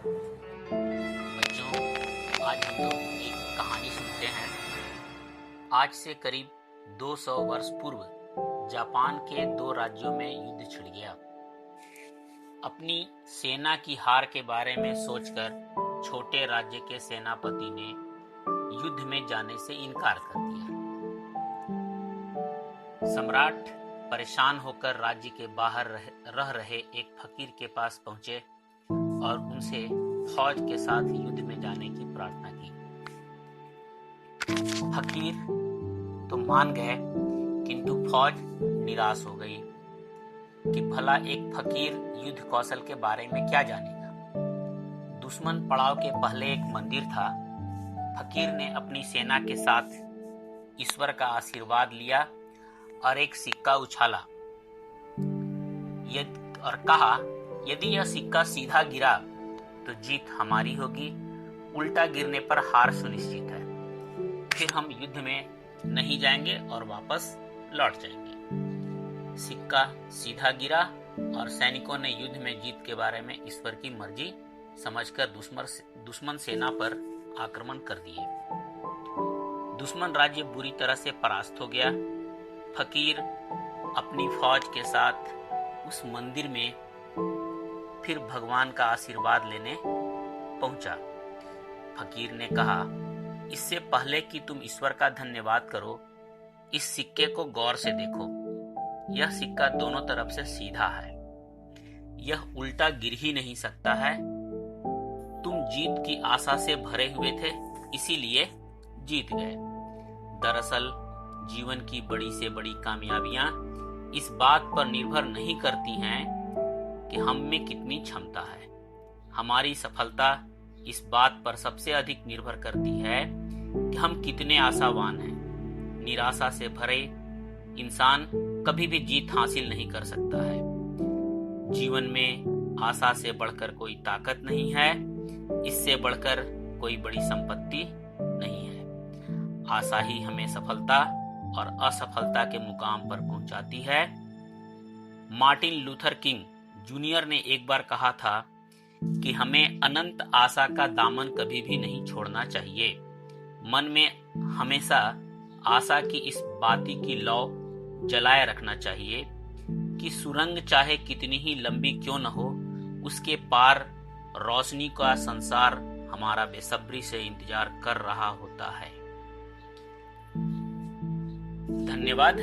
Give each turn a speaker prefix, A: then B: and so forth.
A: बच्चों, आज हम लोग एक कहानी सुनते हैं। आज से करीब 200 वर्ष पूर्व जापान के दो राज्यों में युद्ध छिड़ गया। अपनी सेना की हार के बारे में सोचकर छोटे राज्य के सेनापति ने युद्ध में जाने से इनकार कर दिया। सम्राट परेशान होकर राज्य के बाहर रह रहे एक फकीर के पास पहुंचे और उनसे फौज के साथ युद्ध में जाने की प्रार्थना की। फकीर तो मान गए, किंतु फौज निराश हो गई कि भला एक फकीर युद्ध कौशल के बारे में क्या जानेगा। दुश्मन पड़ाव के पहले एक मंदिर था। फकीर ने अपनी सेना के साथ ईश्वर का आशीर्वाद लिया और एक सिक्का उछाला और कहा, यदि यह सिक्का सीधा गिरा तो जीत हमारी होगी, उल्टा गिरने पर हार सुनिश्चित है। फिर हम युद्ध में नहीं जाएंगे और वापस लौट जाएंगे। सिक्का सीधा गिरा और सैनिकों ने युद्ध में जीत के बारे में ईश्वर की मर्जी समझकर दुश्मन सेना पर आक्रमण कर दिए। दुश्मन राज्य बुरी तरह से परास्त हो गया। फकीर अपनी फौज के साथ उस मंदिर में फिर भगवान का आशीर्वाद लेने पहुंचा। फकीर ने कहा, इससे पहले कि तुम ईश्वर का धन्यवाद करो, इस सिक्के को गौर से देखो। यह सिक्का दोनों तरफ से सीधा है, यह उल्टा गिर ही नहीं सकता है। तुम जीत की आशा से भरे हुए थे, इसीलिए जीत गए। दरअसल जीवन की बड़ी से बड़ी कामयाबियां इस बात पर निर्भर नहीं करती हैं कि हम में कितनी क्षमता है। हमारी सफलता इस बात पर सबसे अधिक निर्भर करती है कि हम कितने आशावान हैं। निराशा से भरे इंसान कभी भी जीत हासिल नहीं कर सकता है। जीवन में आशा से बढ़कर कोई ताकत नहीं है, इससे बढ़कर कोई बड़ी संपत्ति नहीं है। आशा ही हमें सफलता और असफलता के मुकाम पर पहुंचाती है। मार्टिन लूथर किंग जूनियर ने एक बार कहा था कि हमें अनंत आशा का दामन कभी भी नहीं छोड़ना चाहिए। मन में हमेशा आशा की इस बाती की लौ जलाए रखना चाहिए कि सुरंग चाहे कितनी ही लंबी क्यों न हो, उसके पार रोशनी का संसार हमारा बेसब्री से इंतजार कर रहा होता है। धन्यवाद।